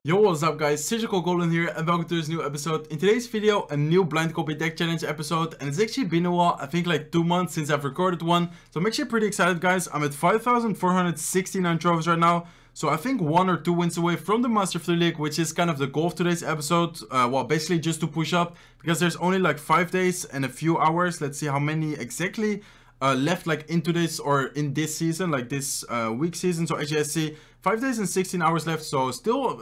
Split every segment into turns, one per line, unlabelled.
Yo, what's up guys, Surgical Goblin here and welcome to this new episode. In today's video, a new blind copy deck challenge episode, and it's actually been a while, I think like 2 months since I've recorded one. So I'm actually pretty excited guys. I'm at 5,469 trophies right now. So I think 1 or 2 wins away from the Master of the League, which is kind of the goal of today's episode. Well, basically just to push up, because there's only like 5 days and a few hours. Let's see how many exactly left like into this or in this season, like this week season. So as you see, 5 days and 16 hours left, so still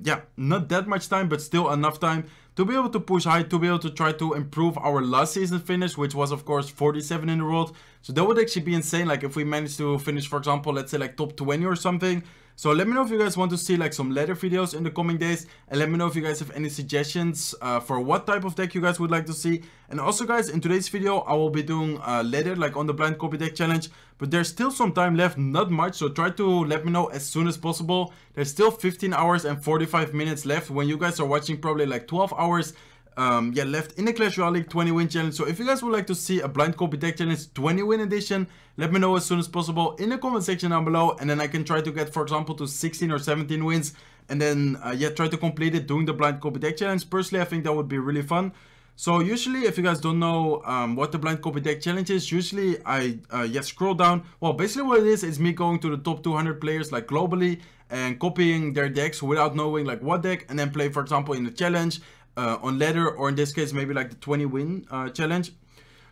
yeah, not that much time, but still enough time to be able to push high, to be able to try to improve our last season finish, which was of course 47 in the world. So that would actually be insane, like if we managed to finish, for example, let's say like top 20 or something. So let me know if you guys want to see like some ladder videos in the coming days, and let me know if you guys have any suggestions for what type of deck you guys would like to see. And also guys, in today's video I will be doing ladder like on the blind copy deck challenge, but there's still some time left, not much, so try to let me know as soon as possible. There's still 15 hours and 45 minutes left when you guys are watching, probably like 12 hours yeah, left in the Clash Royale League 20 win challenge. So if you guys would like to see a blind copy deck challenge 20 win edition, let me know as soon as possible in the comment section down below, and then I can try to get, for example, to 16 or 17 wins, and then yeah, try to complete it doing the blind copy deck challenge. Personally, I think that would be really fun. So usually, if you guys don't know what the blind copy deck challenge is, usually I yeah, scroll down. Well, basically what it is me going to the top 200 players like globally and copying their decks without knowing like what deck, and then play, for example, in the challenge on ladder, or in this case maybe like the 20 win challenge.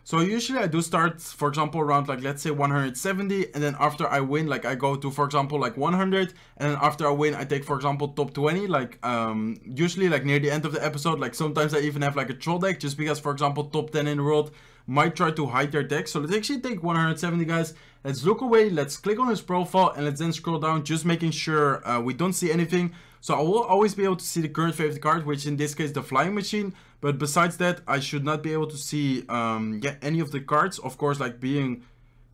So usually I do start, for example, around like, let's say 170, and then after I win, like I go to, for example, like 100, and then after I win I take, for example, top 20, like usually like near the end of the episode. Like sometimes I even have like a troll deck, just because, for example, top 10 in the world might try to hide their deck. So let's actually take 170 guys. Let's look away, let's click on his profile, and let's then scroll down, just making sure we don't see anything. So I will always be able to see the current favorite card, which in this case the flying machine. But besides that, I should not be able to see yeah, any of the cards. Of course, like being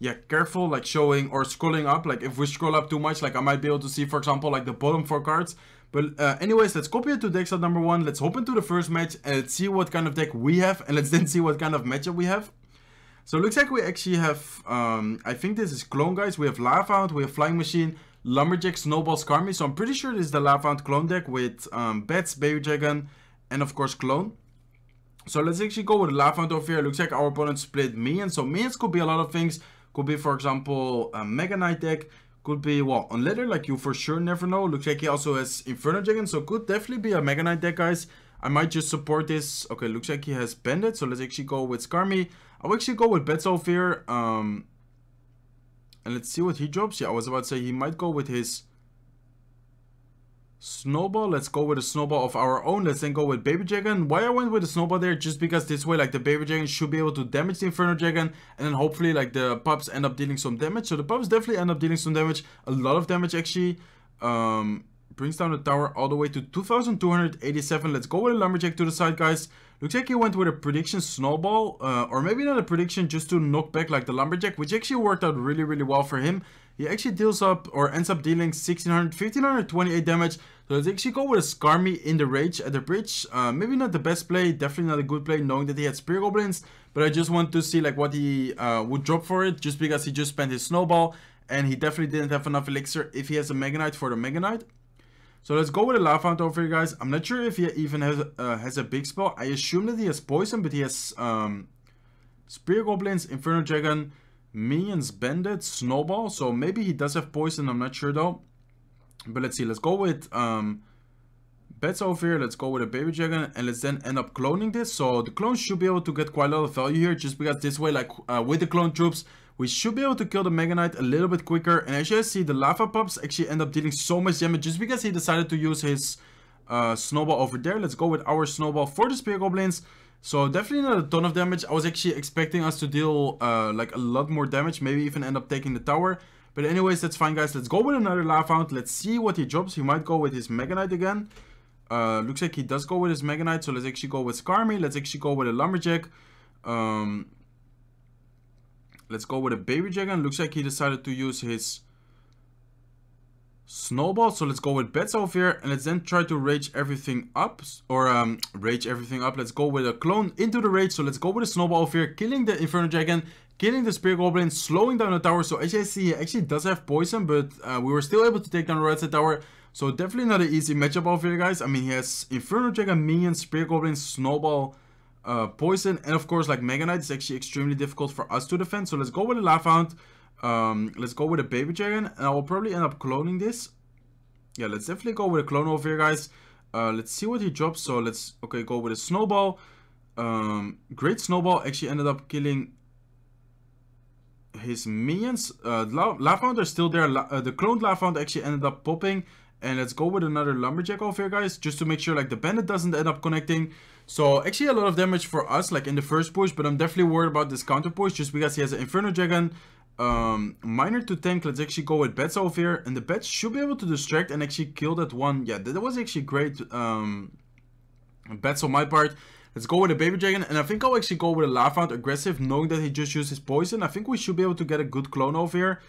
yeah, careful, like showing or scrolling up. Like if we scroll up too much, like I might be able to see, for example, like the bottom 4 cards. But anyways, let's copy it to deck set number 1. Let's hop into the first match and let's see what kind of deck we have, and let's then see what kind of matchup we have. So it looks like we actually have, I think this is clone guys. We have Lava Hound, we have Flying Machine, Lumberjack, Snowball, Skarmy. So I'm pretty sure this is the Lava Hound clone deck with Bats, Baby Dragon, and of course clone. So let's actually go with Lava Hound over here. Looks like our opponent split minions. So minions could be a lot of things. Could be, for example, a Mega Knight deck. Could be, well, on ladder, like you for sure never know. Looks like he also has Inferno Dragon. So could definitely be a Mega Knight deck, guys. I might just support this. Okay, looks like he has Bandit. So let's actually go with Skarmy. I'll actually go with Bats over here. And let's see what he drops. Yeah, I was about to say he might go with his Snowball. Let's go with a Snowball of our own. Let's then go with Baby Dragon. Why I went with the Snowball there? Just because this way, like the Baby Dragon should be able to damage the Inferno Dragon, and then hopefully like the pups end up dealing some damage. So the pups definitely end up dealing some damage. A lot of damage actually. Brings down the tower all the way to 2,287. Let's go with a Lumberjack to the side, guys. Looks like he went with a prediction Snowball, or maybe not a prediction, just to knock back like the Lumberjack, which actually worked out really, really well for him. He actually deals up, or ends up dealing 1,528 damage. So let's actually go with a Skarmy in the Rage at the bridge. Maybe not the best play, definitely not a good play, knowing that he had Spear Goblins. But I just want to see like what he would drop for it, just because he just spent his Snowball, and he definitely didn't have enough elixir if he has a Mega Knight for the Mega Knight. So let's go with a Lava Hound over here, guys. I'm not sure if he even has a big spell. I assume that he has Poison, but he has Spear Goblins, Inferno Dragon, Minions, Bandit, Snowball. So maybe he does have Poison, I'm not sure though. But let's see, let's go with Bats over here. Let's go with a Baby Dragon, and let's then end up cloning this. So the clone should be able to get quite a lot of value here, just because this way, like with the clone troops, we should be able to kill the Mega Knight a little bit quicker. And as you guys see, the Lava Pups actually end up dealing so much damage just because he decided to use his Snowball over there. Let's go with our Snowball for the Spear Goblins. So definitely not a ton of damage. I was actually expecting us to deal like a lot more damage, maybe even end up taking the tower. But anyways, that's fine, guys. Let's go with another Lava Hound. Let's see what he drops. He might go with his Mega Knight again. Looks like he does go with his Mega Knight. So let's actually go with Skarmy. Let's actually go with a Lumberjack. Let's go with a Baby Dragon. Looks like he decided to use his Snowball. So let's go with Bats over here, and let's then try to rage everything up, or rage everything up. Let's go with a clone into the rage. So let's go with a Snowball over here, killing the Inferno Dragon, killing the Spear Goblin, slowing down the tower. So as you see, he actually does have Poison, but we were still able to take down the Red Side Tower. So definitely not an easy matchup over here, guys. I mean, he has Inferno Dragon, Minions, Spear Goblin, Snowball, Poison, and of course, like Mega Knight is actually extremely difficult for us to defend. So let's go with a Lava Hound. Let's go with a Baby Dragon, and I will probably end up cloning this. Yeah, let's definitely go with a clone over here, guys. Let's see what he drops. So let's, okay, go with a Snowball. Great Snowball actually ended up killing his minions. Lava Hound are still there. The cloned Lava Hound actually ended up popping. And let's go with another Lumberjack over here, guys, just to make sure like the Bandit doesn't end up connecting. So actually a lot of damage for us like in the first push, but I'm definitely worried about this counter push just because he has an Inferno Dragon. Miner to tank. Let's actually go with Bats over here, and the Bats should be able to distract and actually kill that one. Yeah, that was actually great Bats on my part. Let's go with a Baby Dragon, and I think I'll actually go with a Lava Hound aggressive, knowing that he just used his poison. I think we should be able to get a good clone over here.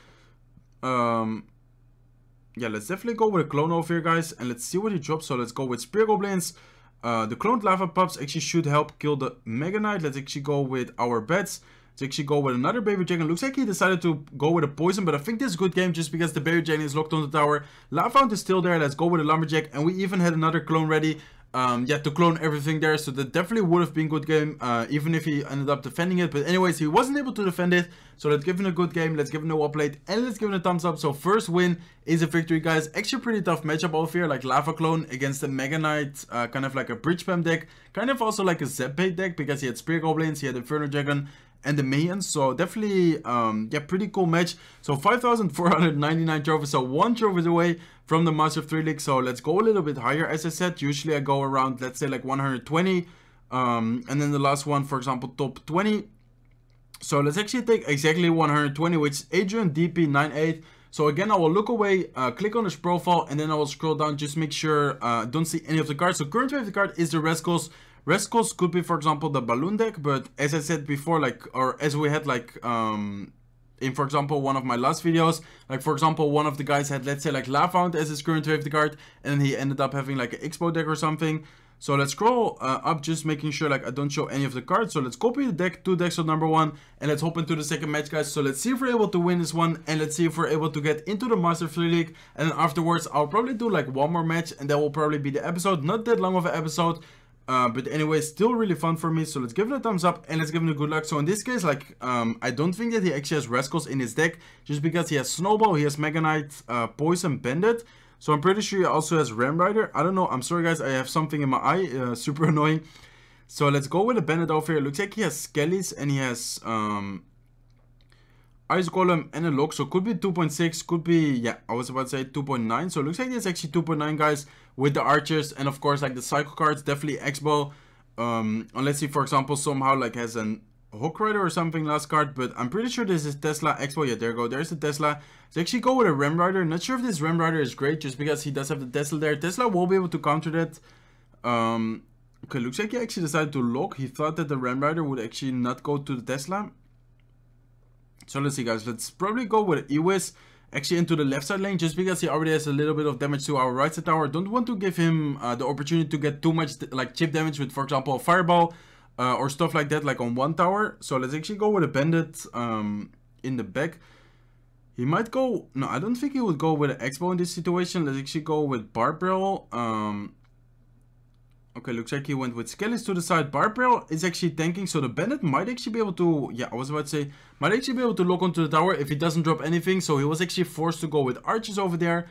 Yeah, let's definitely go with a clone over here, guys, and let's see what he drops. So let's go with Spear Goblins. The cloned Lava Pups actually should help kill the Mega Knight. Let's actually go with our Bats. Let's actually go with another Baby Dragon. Looks like he decided to go with a Poison, but I think this is a good game just because the Baby Dragon is locked on the tower. Lava Hound is still there. Let's go with a Lumberjack, and we even had another clone ready. Yeah, to clone everything there, so that definitely would have been a good game, even if he ended up defending it. But anyways, he wasn't able to defend it, so let's give him a good game, let's give him a well played, and let's give him a thumbs up. So first win is a victory, guys. Actually pretty tough matchup over here, like Lava Clone against the Mega Knight, kind of like a bridge spam deck, kind of also like a Zap bait deck, because he had Spear Goblins, he had Inferno Dragon, and the minions. So definitely yeah, pretty cool match. So 5,499 trophies, so 1 trophy away from the Master of 3 League. So let's go a little bit higher. As I said, usually I go around, let's say like 120, and then the last one, for example, top 20. So let's actually take exactly 120, which is Adrian DP98. So again, I will look away, click on his profile, and then I will scroll down, just make sure don't see any of the cards. So current favorite card is the Rascals. Rascals could be, for example, the balloon deck, but as I said before, like, or as we had like in, for example, one of my last videos, like for example, one of the guys had, let's say, like Lava Hound as his current favorite card, and then he ended up having like an Expo deck or something. So let's scroll up, just making sure like I don't show any of the cards. So let's copy the deck, 2 decks on number 1, and let's hop into the second match, guys. So let's see if we're able to win this one, and let's see if we're able to get into the Master 3 League. And then afterwards, I'll probably do like one more match, and that will probably be the episode. Not that long of an episode, but anyway, still really fun for me. So let's give it a thumbs up, and let's give him a good luck. So in this case, like I don't think that he actually has Rascals in his deck, just because he has Snowball, he has Mega Knight, Poison, Bandit. So I'm pretty sure he also has Ram Rider. I don't know, I'm sorry guys, I have something in my eye, super annoying. So let's go with a Bandit over here. Looks like he has Skellies, and he has Ice Golem and a Lock. So could be 2.6, could be, yeah, I was about to say 2.9. So it looks like it's actually 2.9, guys, with the archers, and of course like the cycle cards, definitely X-Bow. Unless he, for example, somehow like has an Hook Rider or something last card, but I'm pretty sure this is Tesla Expo. Yeah, there you go, there's the Tesla. So actually go with a Ram Rider. Not sure if this Ram Rider is great, just because he does have the Tesla there. Tesla will be able to counter that. Okay, looks like he actually decided to lock. He thought that the Ram Rider would actually not go to the Tesla. So let's see, guys, let's probably go with Ewis actually into the left side lane, just because he already has a little bit of damage to our right side tower. Don't want to give him the opportunity to get too much like chip damage with, for example, a Fireball. Or stuff like that, like on one tower. So let's actually go with a Bandit in the back. He might go... No, I don't think he would go with an Expo in this situation. Let's actually go with Barbell. Okay, looks like he went with Skellies to the side. Barbell is actually tanking, so the Bandit might actually be able to... Yeah, I was about to say... Might actually be able to lock onto the tower if he doesn't drop anything. So he was actually forced to go with Archers over there.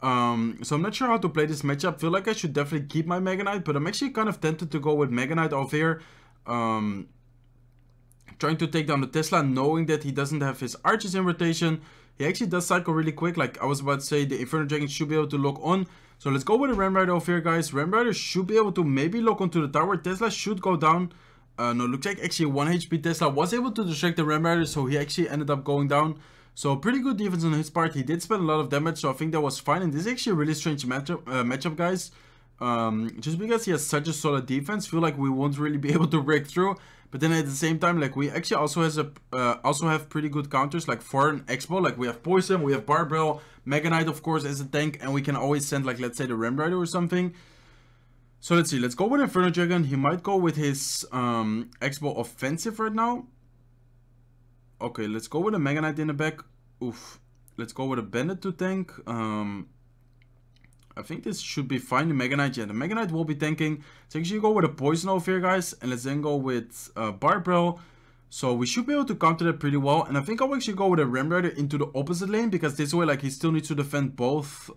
So I'm not sure how to play this matchup. Feel like I should definitely keep my Mega Knight, but I'm actually kind of tempted to go with Mega Knight over here. Trying to take down the Tesla, knowing that he doesn't have his archers in rotation. He actually does cycle really quick. Like I was about to say, the Inferno Dragon should be able to lock on. So let's go with a Ram Rider over here, guys. Ram Rider should be able to maybe lock onto the tower. Tesla should go down. No, looks like actually 1 HP Tesla was able to distract the Ram Rider, so he actually ended up going down. So pretty good defense on his part. He did spend a lot of damage, so I think that was fine. And this is actually a really strange matchup, guys. Just because he has such a solid defense, feel like we won't really be able to break through. But then at the same time, like we actually also have pretty good counters, like for an Expo. Like we have Poison, we have Barbell, Mega Knight of course as a tank, and we can always send like, let's say, the Ram Rider or something. So let's see, let's go with Inferno Dragon. He might go with his Expo offensive right now. Okay, let's go with a Mega Knight in the back. Oof. Let's go with a Bandit to tank. I think this should be fine. The Mega Knight, yeah, the Mega Knight will be tanking. So actually go with a Poison over here, guys. And let's then go with Barbell. So we should be able to counter that pretty well. And I think I'll actually go with a Ram Rider into the opposite lane. Because this way, like, he still needs to defend both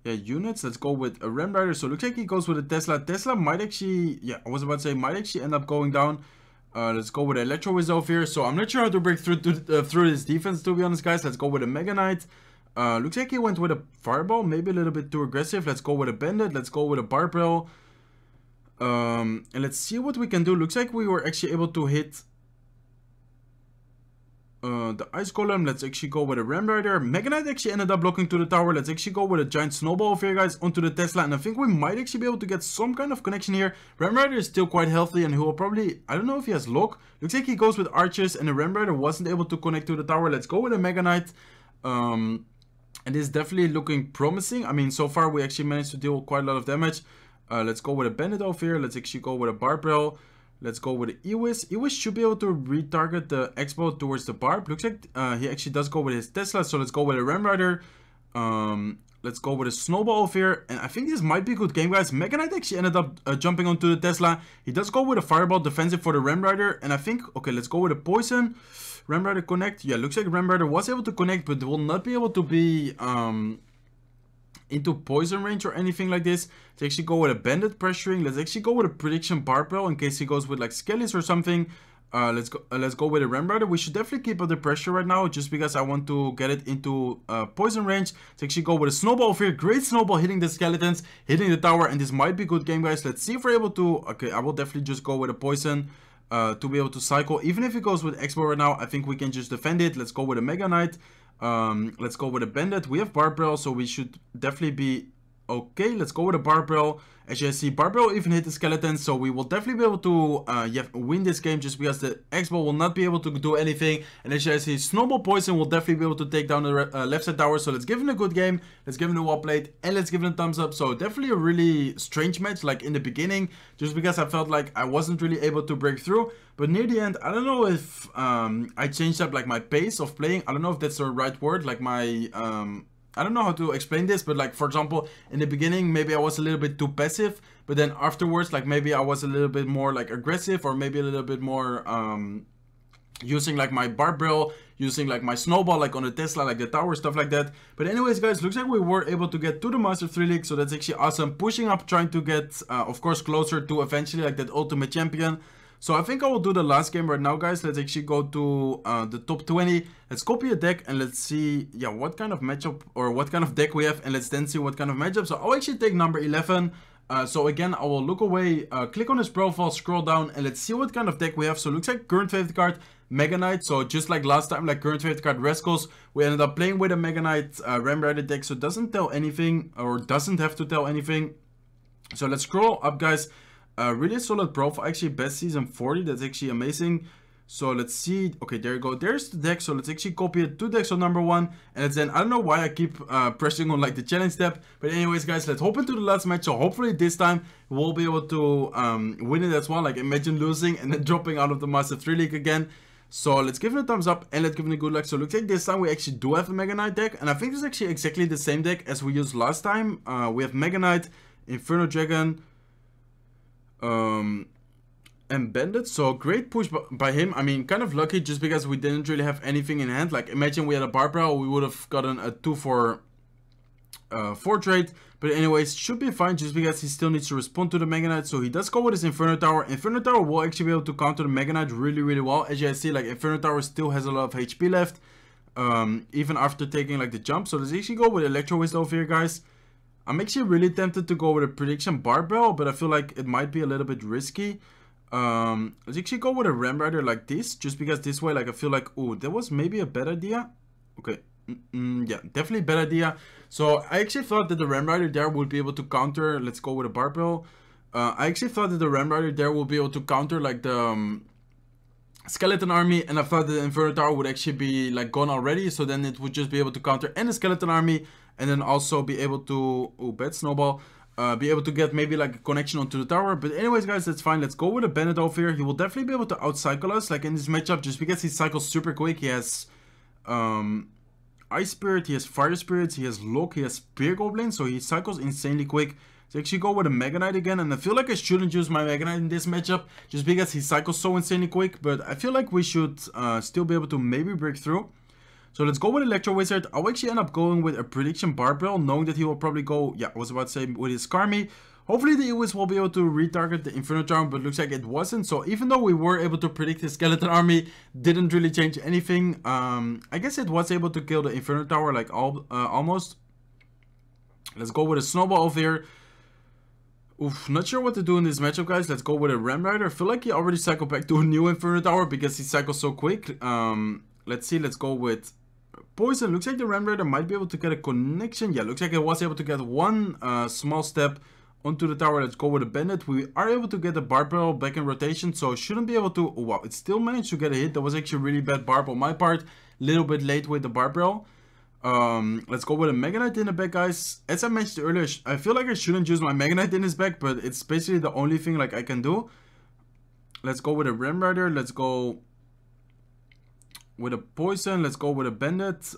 units. Let's go with a Ram Rider. So it looks like he goes with a Tesla. Tesla might actually, yeah, I was about to say, might actually end up going down. Let's go with Electro Wiz over here. So I'm not sure how to break through this defense, to be honest, guys. Let's go with a Mega Knight. Looks like he went with a Fireball, maybe a little bit too aggressive. Let's go with a Bandit. Let's go with a Barbell. And let's see what we can do. Looks like we were actually able to hit the Ice Golem. Let's actually go with a Ram Rider. Mega Knight actually ended up blocking to the tower. Let's actually go with a giant snowball over here, guys, onto the Tesla. And I think we might actually be able to get some kind of connection here. Ram Rider is still quite healthy and he will probably, I don't know if he has lock. Looks like he goes with archers and the Ram Rider wasn't able to connect to the tower. Let's go with a Mega Knight. And it's definitely looking promising. I mean, so far we actually managed to deal quite a lot of damage. Let's go with a Bandit over here. Let's actually go with a Barbell. Let's go with the Ewis. Ewis should be able to retarget the Expo towards the Barb. Looks like he actually does go with his Tesla. So let's go with a Ram Rider. Let's go with a Snowball over here. And I think this might be a good game, guys. Mega Knight actually ended up jumping onto the Tesla. He does go with a Fireball defensive for the Ram Rider. And I think, okay, let's go with a Poison. Ram Rider connect. Yeah, looks like Ram Rider was able to connect, but will not be able to be into poison range or anything like this. Let's actually go with a Bandit pressuring. Let's actually go with a prediction Barbell in case he goes with like Skellies or something. Let's go with a Ram Rider. We should definitely keep up the pressure right now just because I want to get it into poison range. Let's actually go with a Snowball over here. Great Snowball hitting the skeletons, hitting the tower, and this might be a good game, guys. Let's see if we're able to. Okay, I will definitely just go with a Poison to be able to cycle. Even if it goes with Expo right now, I think we can just defend it. Let's go with a Mega Knight. Let's go with a Bandit. We have Barbell, so we should definitely be okay. Let's go with a Barbell. As you see, Barbell even hit the skeletons, so we will definitely be able to win this game just because the X-Ball will not be able to do anything. And as you see, Snowball Poison will definitely be able to take down the left side tower. So let's give him a good game. Let's give him a wall plate and let's give him a thumbs up. So definitely a really strange match, like in the beginning, just because I felt like I wasn't really able to break through. But near the end, I don't know if I changed up like my pace of playing. I don't know if that's the right word, like my I don't know how to explain this, but like, for example, in the beginning, maybe I was a little bit too passive, but then afterwards, like maybe I was a little bit more like aggressive, or maybe a little bit more using like my Barbell, using like my Snowball, like on the Tesla, like the tower, stuff like that. But anyways, guys, looks like we were able to get to the Master 3 League, so that's actually awesome. Pushing up, trying to get, of course, closer to eventually like that Ultimate Champion. So I think I will do the last game right now, guys. Let's actually go to the top 20. Let's copy a deck and let's see, yeah, what kind of matchup or what kind of deck we have. And let's then see what kind of matchup. So I'll actually take number 11. So again, I will look away, click on his profile, scroll down, and let's see what kind of deck we have. So it looks like current favorite card, Mega Knight. So just like last time, like current favorite card, Rascals, we ended up playing with a Mega Knight Ram Rider deck. So it doesn't tell anything, or doesn't have to tell anything. So let's scroll up, guys. Really solid profile, actually best season 40, that's actually amazing. So let's see, okay, there you go, there's the deck. So let's actually copy it to deck, so number 1, and then I don't know why I keep pressing on like the challenge tab, but anyways, guys, let's hop into the last match. So hopefully this time we'll be able to win it as well. Like, imagine losing and then dropping out of the Master 3 League again. So let's give it a thumbs up and let's give it a good luck. So it looks like this time we actually do have a Mega Knight deck, and I think it's actually exactly the same deck as we used last time. We have Mega Knight, Inferno Dragon, and Bandit. So great push by him. I mean, kind of lucky just because we didn't really have anything in hand. Like, imagine we had a Barbell, we would have gotten a 2 for 4 trade. But anyways, should be fine just because he still needs to respond to the Mega Knight. So he does go with his Inferno Tower. Inferno Tower will actually be able to counter the Mega Knight really, really well. As you guys see, like, Inferno Tower still has a lot of HP left, even after taking like the jump. So let's actually go with Electro Wist over here, guys. I'm actually really tempted to go with a prediction Barbell, but I feel like it might be a little bit risky. Let's actually go with a Ram Rider like this, just because this way, like, I feel like, oh, that was maybe a bad idea. Okay, yeah, definitely a bad idea. So I actually thought that the Ram Rider there would be able to counter. Let's go with a Barbell. I actually thought that the Ram Rider there would be able to counter like the Skeleton Army, and I thought that the Inferno Tower would actually be like gone already, so then it would just be able to counter and the Skeleton Army, and then also be able to, oh, bad Snowball, be able to get maybe like a connection onto the tower. But anyways, guys, that's fine. Let's go with a Bandit over here. He will definitely be able to outcycle us like in this matchup, just because he cycles super quick. He has Ice Spirit, he has Fire Spirits, he has Lock, he has Spear Goblin, so he cycles insanely quick. So actually go with a Mega Knight again, and I feel like I shouldn't use my Mega Knight in this matchup, just because he cycles so insanely quick, but I feel like we should still be able to maybe break through. So let's go with Electro Wizard. I'll actually end up going with a Prediction Barbell, knowing that he will probably go, yeah, I was about to say, with his Karmi. Hopefully the Ewis will be able to retarget the Inferno Tower, but looks like it wasn't. So even though we were able to predict his Skeleton Army, didn't really change anything. I guess it was able to kill the Inferno Tower, like almost. Let's go with a Snowball over here. Oof, not sure what to do in this matchup, guys. Let's go with a Ram Rider. I feel like he already cycled back to a new Inferno Tower because he cycles so quick. Let's see, let's go with Poison. Looks like the Ram Rider might be able to get a connection. Yeah, looks like it was able to get one small step onto the tower. Let's go with a Bandit. We are able to get the Barbell back in rotation, so shouldn't be able to... Oh, wow, it still managed to get a hit. That was actually a really bad Barb on my part. Little bit late with the Barbell. Let's go with a Mega Knight in the back, guys. As I mentioned earlier, I feel like I shouldn't use my Mega Knight in his back, but it's basically the only thing like I can do. Let's go with a Ram Rider. Let's go with a Poison. Let's go with a Bandit.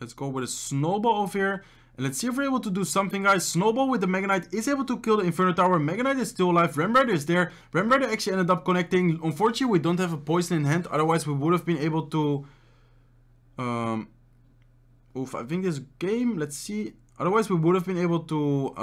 Let's go with a Snowball over here. And let's see if we're able to do something, guys. Snowball with the Mega Knight is able to kill the Inferno Tower. Mega Knight is still alive. Ram Rider is there. Ram Rider actually ended up connecting. Unfortunately, we don't have a Poison in hand. Otherwise, we would have been able to... Oof, I think this game, let's see. Otherwise, we would have been able to,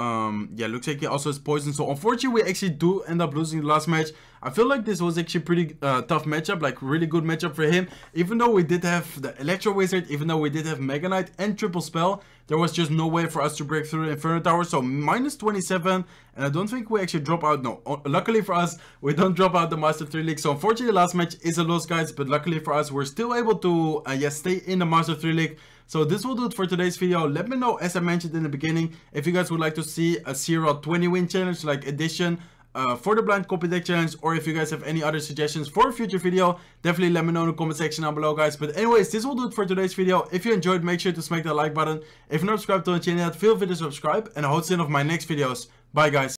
yeah, looks like he also has Poison. So, unfortunately, we actually do end up losing the last match. I feel like this was actually pretty tough matchup, like really good matchup for him. Even though we did have the Electro Wizard, even though we did have Mega Knight and Triple Spell, there was just no way for us to break through the Inferno Tower. So, minus 27, and I don't think we actually drop out. No, luckily for us, we don't drop out the Master 3 League. So, unfortunately, the last match is a loss, guys. But luckily for us, we're still able to, stay in the Master 3 League. So this will do it for today's video. Let me know, as I mentioned in the beginning, if you guys would like to see a serial 20 win challenge like edition for the blind copy deck challenge, or if you guys have any other suggestions for a future video, definitely let me know in the comment section down below, guys. But anyways, this will do it for today's video. If you enjoyed, make sure to smack that like button. If you're not subscribed to the channel yet, feel free to subscribe, and I hope to see you in my next videos. Bye, guys.